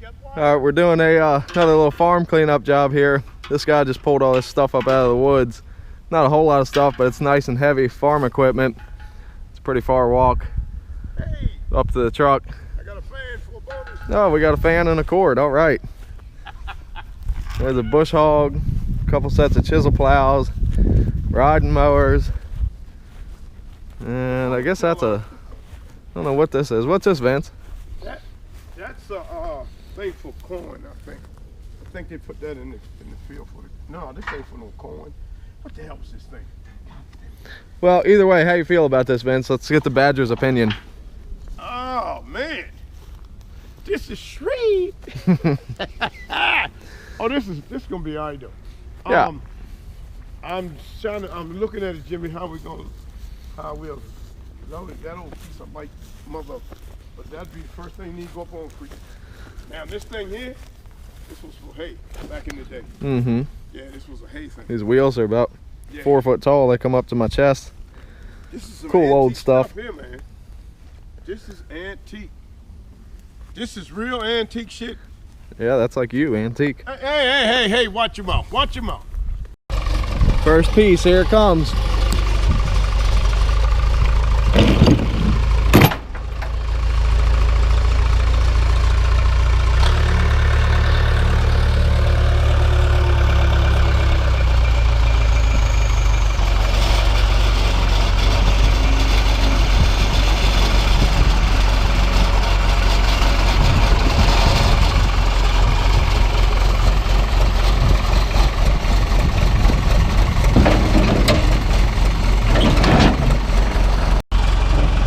All right, we're doing a another little farm cleanup job here. This guy just pulled all this stuff up out of the woods. Not a whole lot of stuff, but it's nice and heavy farm equipment. It's a pretty far walk up to the truck. I got a fan for a bonus. Oh, we got a fan and a cord. All right. There's a bush hog, a couple sets of chisel plows, riding mowers, and I guess that's a, I don't know what this is. What's this, Vince? That's a thing for corn, I think. I think they put that in the field for the, no, this ain't for no corn. What the hell is this thing? Well, either way, how you feel about this, Vince? Let's get the Badger's opinion. Oh man, this is sweet. Oh, this is gonna be all right though. Yeah. I'm looking at it, Jimmy. How we'll load it. That old piece of like mother, but that'd be the first thing you need to go up on creek. Now this thing here, this was for hay back in the day. Mm-hmm. Yeah, this was a hay thing. These wheels are about 4 foot tall. They come up to my chest. This is some cool old stuff here, man. This is antique. This is real antique shit. Yeah, that's like you, antique. Hey, watch your mouth. Watch your mouth. First piece, here it comes.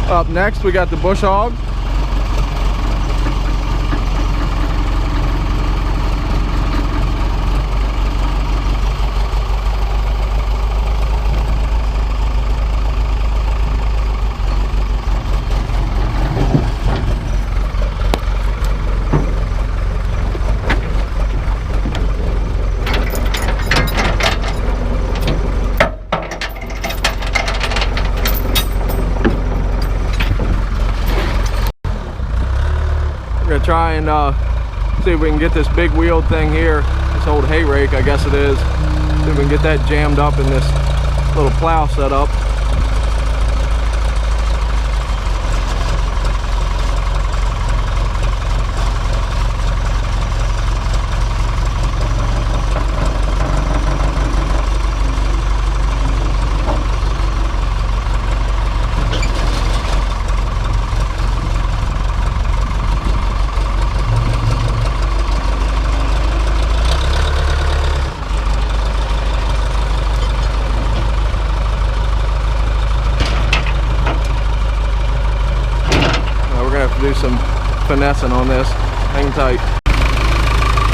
Up next, we got the bush hog. We're gonna try and see if we can get this big wheeled thing here, this old hay rake, I guess it is. See if we can get that jammed up in this little plow setup. Do some finessing on this. Hang tight.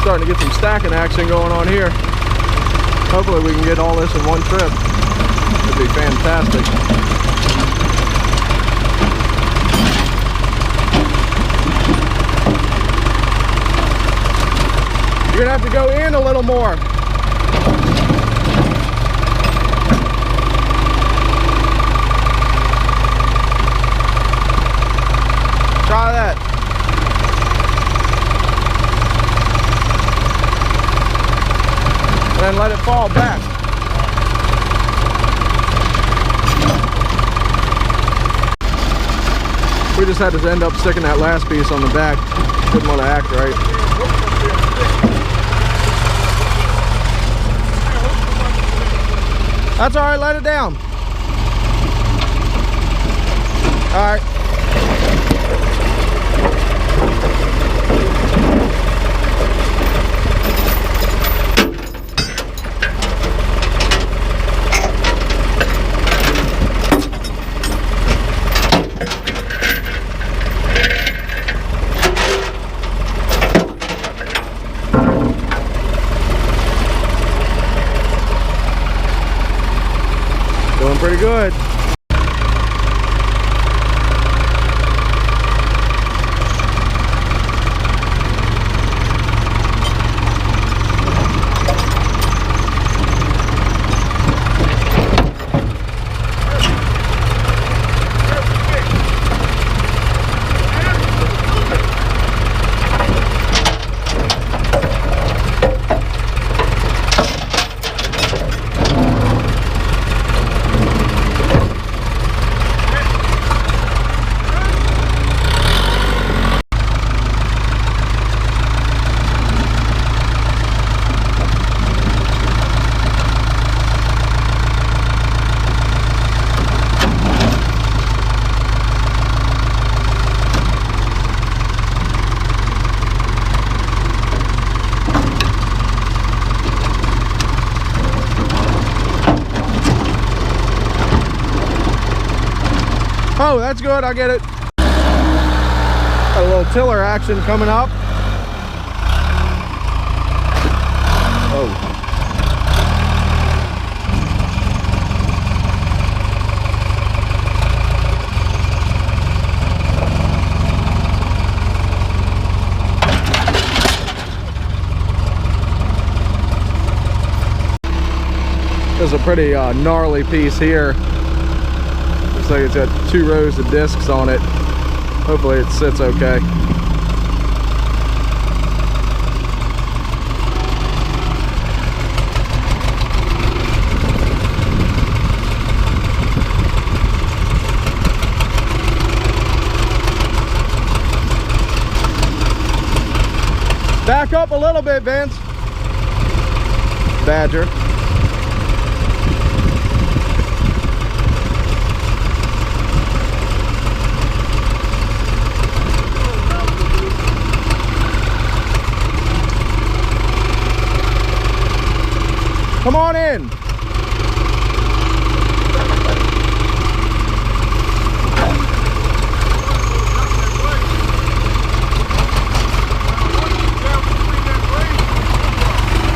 Starting to get some stacking action going on here. Hopefully we can get all this in one trip. It'd be fantastic. You're gonna have to go in a little more. Try that. And then let it fall back. We just had to end up sticking that last piece on the back. Didn't want to act right. That's all right, let it down. All right. Doing pretty good. Oh, that's good. I get it. Got a little tiller action coming up. Oh. There's a pretty gnarly piece here. Looks like it's got 2 rows of discs on it. Hopefully it sits okay. Back up a little bit, Vince. Badger. Come on in.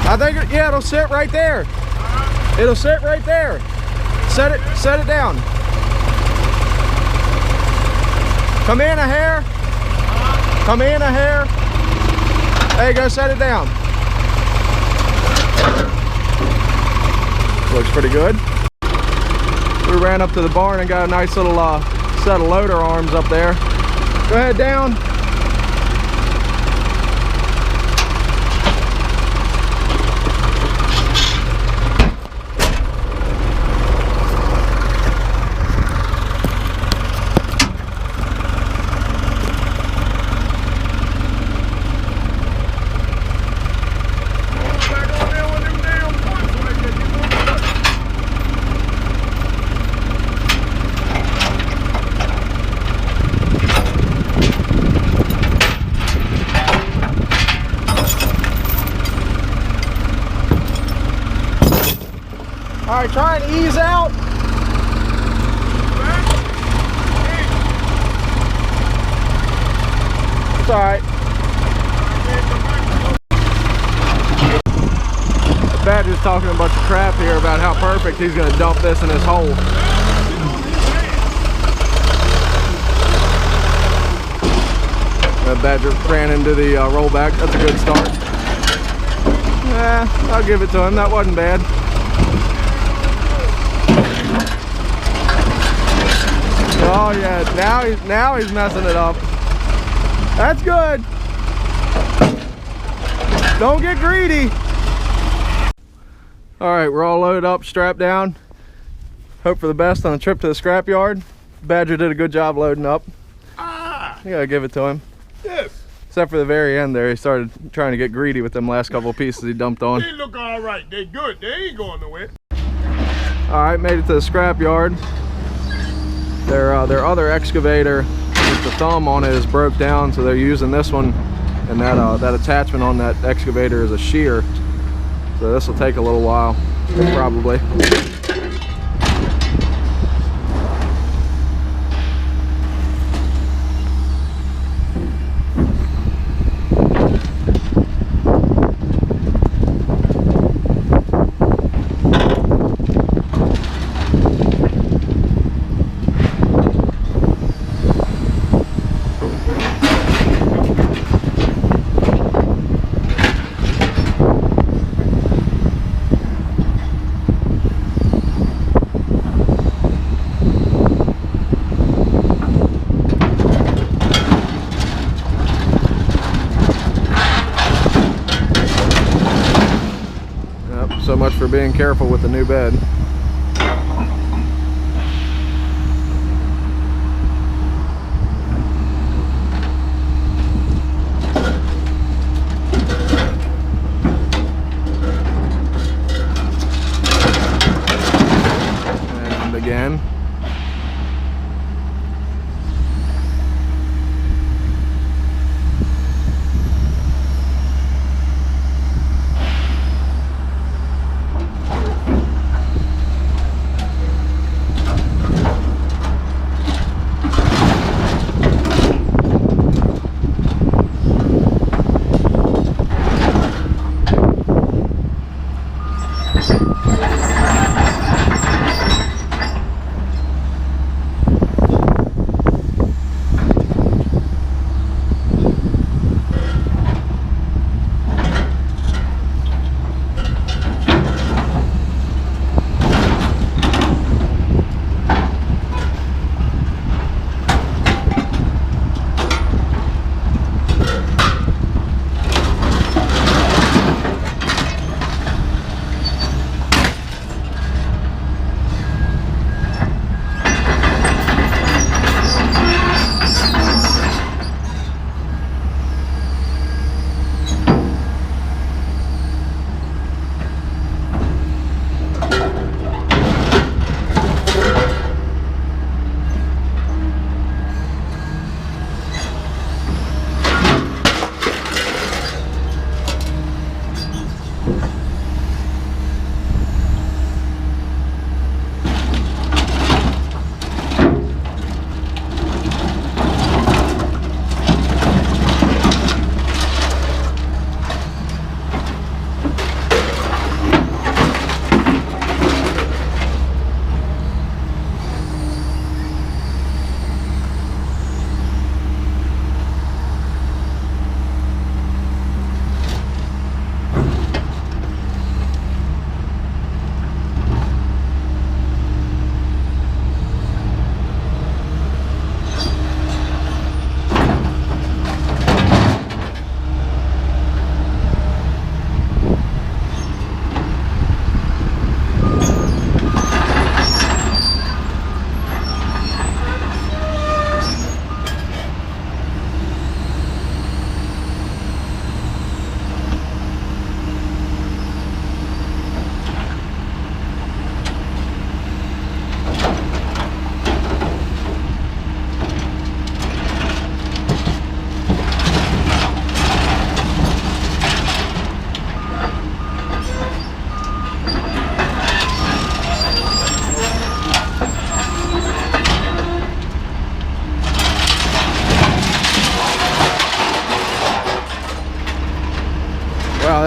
I think, yeah, it'll sit right there. It'll sit right there. Set it down. Come in a hair. Come in a hair. There you go, set it down. Looks pretty good. We ran up to the barn and got a nice little set of loader arms up there. Go ahead down. All right, try and ease out. It's all right. The Badger's talking a bunch of crap here about how perfect he's going to dump this in his hole. The Badger ran into the rollback. That's a good start. Yeah, I'll give it to him. That wasn't bad. Oh yeah, now he's messing it up. That's good. Don't get greedy. All right, we're all loaded up, strapped down. Hope for the best on the trip to the scrapyard. Badger did a good job loading up. You gotta give it to him. Yes. Except for the very end there, he started trying to get greedy with them last couple of pieces he dumped on. They look all right. They good. They ain't going nowhere. All right, made it to the scrapyard. Their other excavator with the thumb on it is broke down, so they're using this one, and that attachment on that excavator is a shear. So this will take a little while, probably. So much for being careful with the new bed. And again.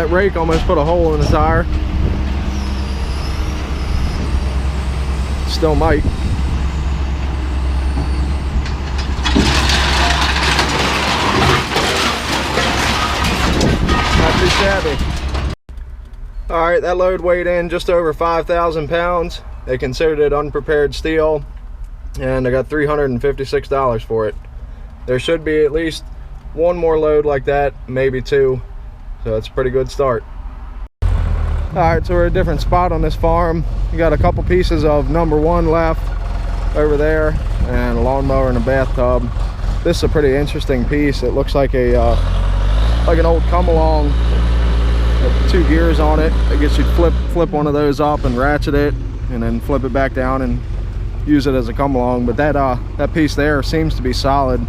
that rake almost put a hole in the tire. Still might. Not too shabby. All right, that load weighed in just over 5,000 pounds. They considered it unprepared steel, and I got $356 for it. There should be at least one more load like that, maybe two. So it's a pretty good start. All right, so we're at a different spot on this farm. We got a couple pieces of #1 left over there, and a lawnmower and a bathtub. This is a pretty interesting piece. It looks like a like an old come-along with 2 gears on it. I guess you'd flip one of those up and ratchet it, and then flip it back down and use it as a come-along. But that piece there seems to be solid.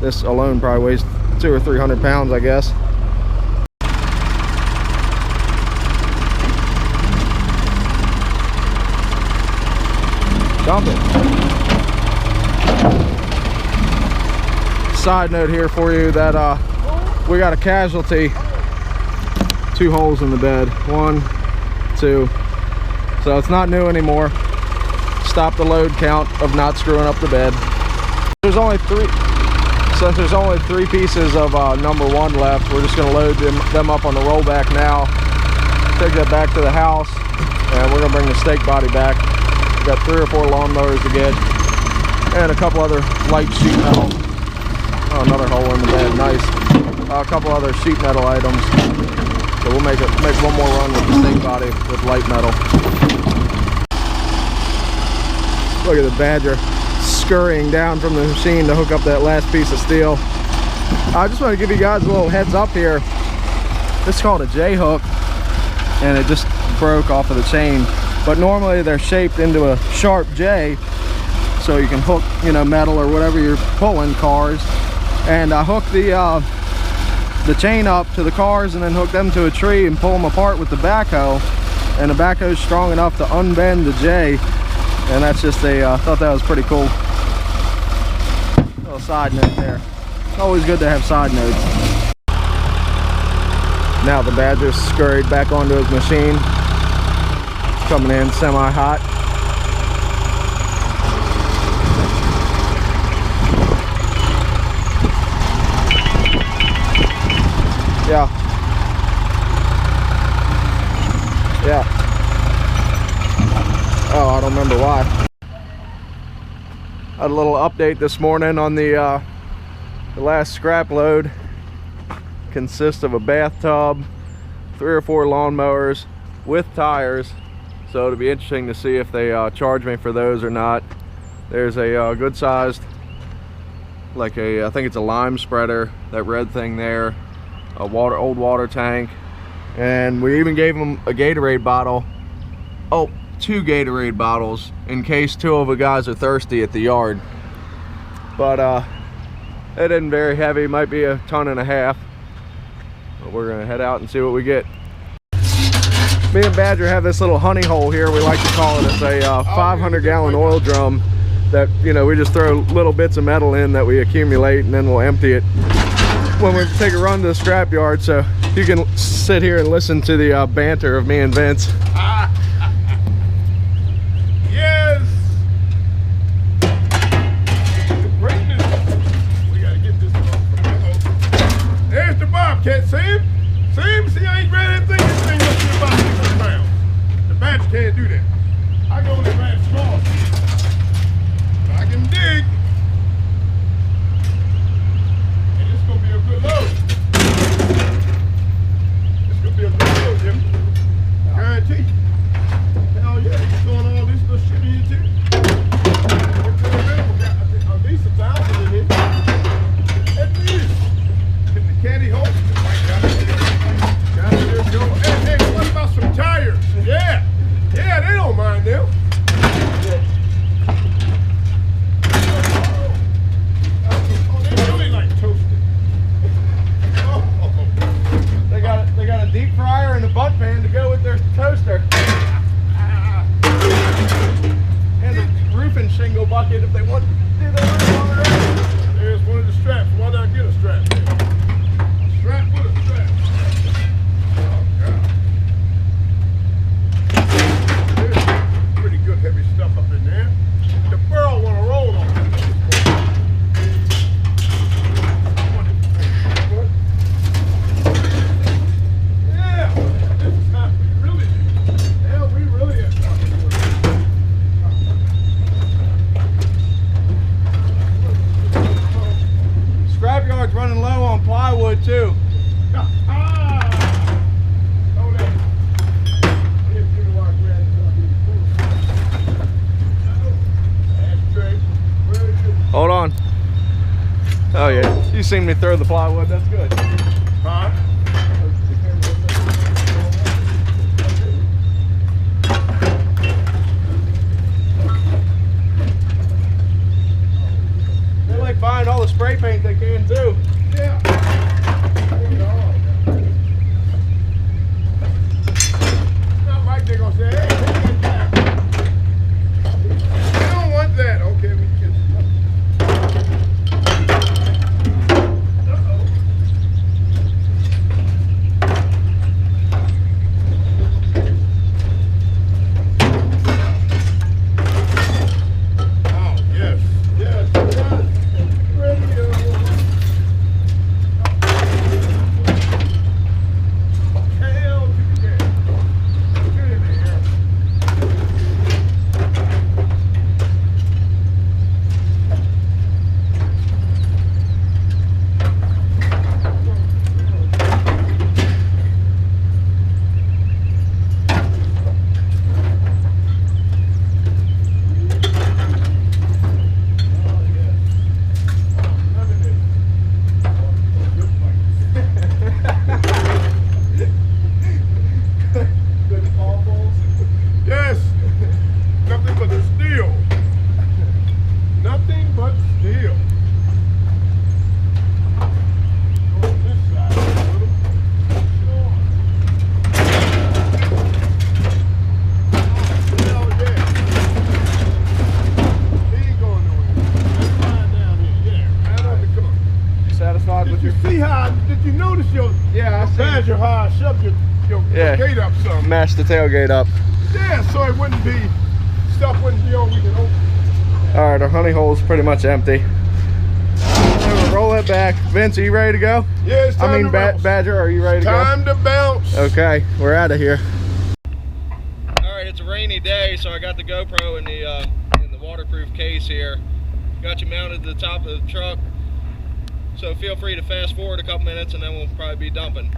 This alone probably weighs 200 or 300 pounds, I guess. Dump it. Side note here for you that we got a casualty. 2 holes in the bed. 1, 2. So it's not new anymore. Stop the load count of not screwing up the bed. There's only 3. Since there's only 3 pieces of #1 left, we're just gonna load them up on the rollback now. Take that back to the house, and we're gonna bring the stake body back. Got 3 or 4 lawnmowers to get, and a couple other light sheet metal. Oh, another hole in the bed, nice. A couple other sheet metal items. So we'll make one more run with the stake body with light metal. Look at the Badger scurrying down from the machine to hook up that last piece of steel. I just want to give you guys a little heads up here. This is called a J hook, and it just broke off of the chain. But normally they're shaped into a sharp J, so you can hook, you know, metal or whatever you're pulling, cars. And I hooked the chain up to the cars and then hook them to a tree and pull them apart with the backhoe. And the backhoe's strong enough to unbend the J. And that's just I thought that was pretty cool. Little side note there. Always good to have side notes. Now the Badger's scurried back onto his machine. It's coming in semi-hot. Yeah. Yeah. Oh, I don't remember why. I had a little update this morning on the last scrap load. Consists of a bathtub, 3 or 4 lawnmowers with tires. So it'll be interesting to see if they charge me for those or not. There's a good sized, I think it's a lime spreader, that red thing there, a old water tank, and we even gave them a Gatorade bottle. Oh, 2 Gatorade bottles in case 2 of the guys are thirsty at the yard. But it isn't very heavy, might be 1.5 tons. But we're gonna head out and see what we get. Me and Badger have this little honey hole here, we like to call it. It's a 500-gallon oil drum that, you know, we just throw little bits of metal in that we accumulate, and then we'll empty it when we take a run to the scrap yard. So you can sit here and listen to the banter of me and Vince. Yes! We gotta get this off. There's the Bobcat, see him? See him? See, I ain't read anything. This thing must be about 600 pounds. The Badger can't do that. I can only grab small. But I can dig. And this gonna be a good load. This gonna be a good load, Jim. Guarantee. Hell yeah, he's throwing all this little shit in here too. We got at least 1,000 in here. At least. Hit the caddy hole. Hey, what about some tires? Yeah. Yeah, they don't mind them. Yeah. seen me throw the plywood. That's good. Huh? They like buying all the spray paint they can too. Yeah. It's not like they're gonna say, hey, take that back. They don't want that. Okay, we can. Yes, nothing but steel. Nothing but steel. Go on this side a little. Sure. Hell yeah. He ain't going nowhere. Let's fly down here. Yeah, right on the corner. You satisfied with Did your? you see how? Did you notice your? Yeah, I badger how I shoved your gate up some? Mash the tailgate up. Yeah, so it wouldn't be, stuff wouldn't be on, we can open. All right, our honey hole's pretty much empty. We'll roll it back. Vince, are you ready to go? Yeah, it's time to bounce. Badger, are you ready to Time to bounce. go? Okay, we're out of here. All right, it's a rainy day, so I got the GoPro in the waterproof case here. Got you mounted to the top of the truck. So feel free to fast forward a couple minutes and then we'll probably be dumping.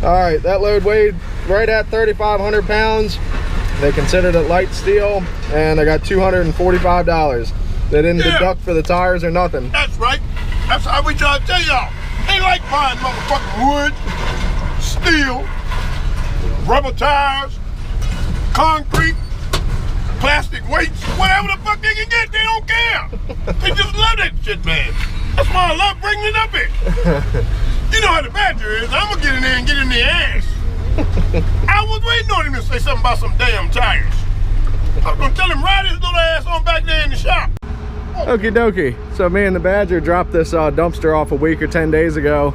All right, that load weighed right at 3,500 pounds. They considered it light steel, and they got $245. They didn't deduct for the tires or nothing. That's right. That's how we try to tell y'all. Ain't like buying motherfucking wood, steel, rubber tires, concrete, plastic weights, whatever the fuck they can get, they don't care. They just love that shit, man. That's why I love bringing it up here. You know how the Badger is. I'm gonna get in there and get in their ass. I was waiting on him to say something about some damn tires. I was gonna tell him ride his little ass on back there in the shop. Okie dokie. So me and the Badger dropped this dumpster off a week or 10 days ago.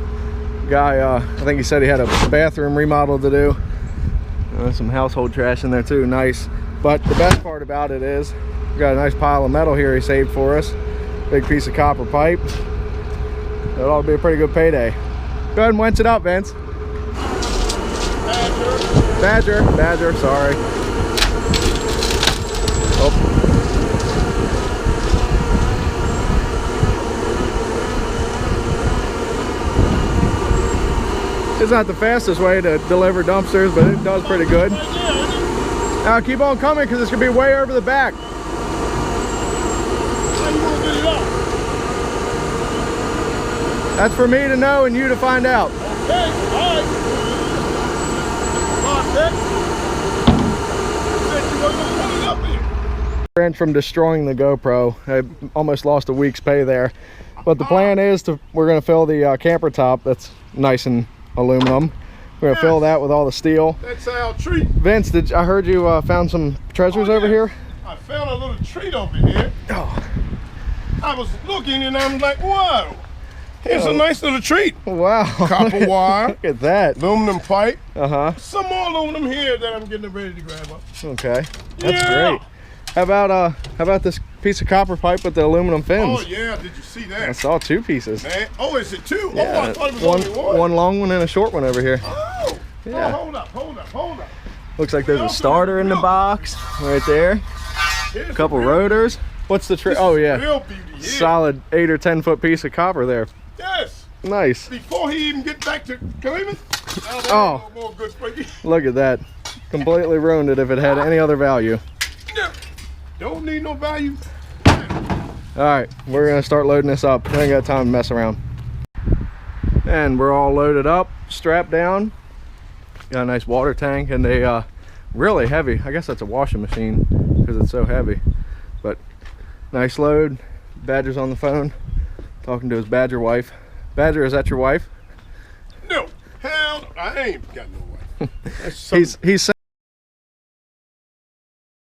Guy, I think he said he had a bathroom remodel to do. Some household trash in there too, nice. But the best part about it is, we got a nice pile of metal here he saved for us. Big piece of copper pipe. That ought to be a pretty good payday. Go ahead and winch it up, Vince. Badger, sorry. Oh. It's not the fastest way to deliver dumpsters, but it does pretty good. Now keep on coming because it's gonna be way over the back. How you gonna get it up? That's for me to know and you to find out. Okay, all right. Said you wasn't gonna put it up here. From destroying the GoPro, I almost lost a week's pay there. But the plan is we're gonna fill the camper top that's nice and aluminum. We're gonna fill that with all the steel. That's our treat. Vince, I heard you found some treasures over here? I found a little treat over here. Oh. I was looking and I'm like, whoa. Here's a nice little treat. Wow. Copper wire. Look at that. Aluminum pipe. Uh-huh. Some more aluminum here that I'm getting ready to grab up. Okay. That's great. How about this piece of copper pipe with the aluminum fins? Oh yeah, did you see that? I saw two pieces. Man. Oh, is it two? Yeah, Oh, I thought it was only one. One long one and a short one over here. Oh. Yeah. Oh, hold up. Looks like there's a starter in the box right there. Here's A couple real- rotors. What's the trick? Oh yeah. Real beauty here. Solid 8 or 10 foot piece of copper there. Yes. Nice. Before he even get back to claiming. Oh. No more good for you. Look at that. Completely ruined it if it had any other value. No. Don't need no value. All right, we're gonna start loading this up. We ain't got time to mess around. And we're all loaded up, strapped down. Got a nice water tank and a really heavy, I guess that's a washing machine because it's so heavy. But nice load. Badger's on the phone, talking to his Badger wife. Badger, is that your wife? No. Hell, I ain't got no wife. That's He's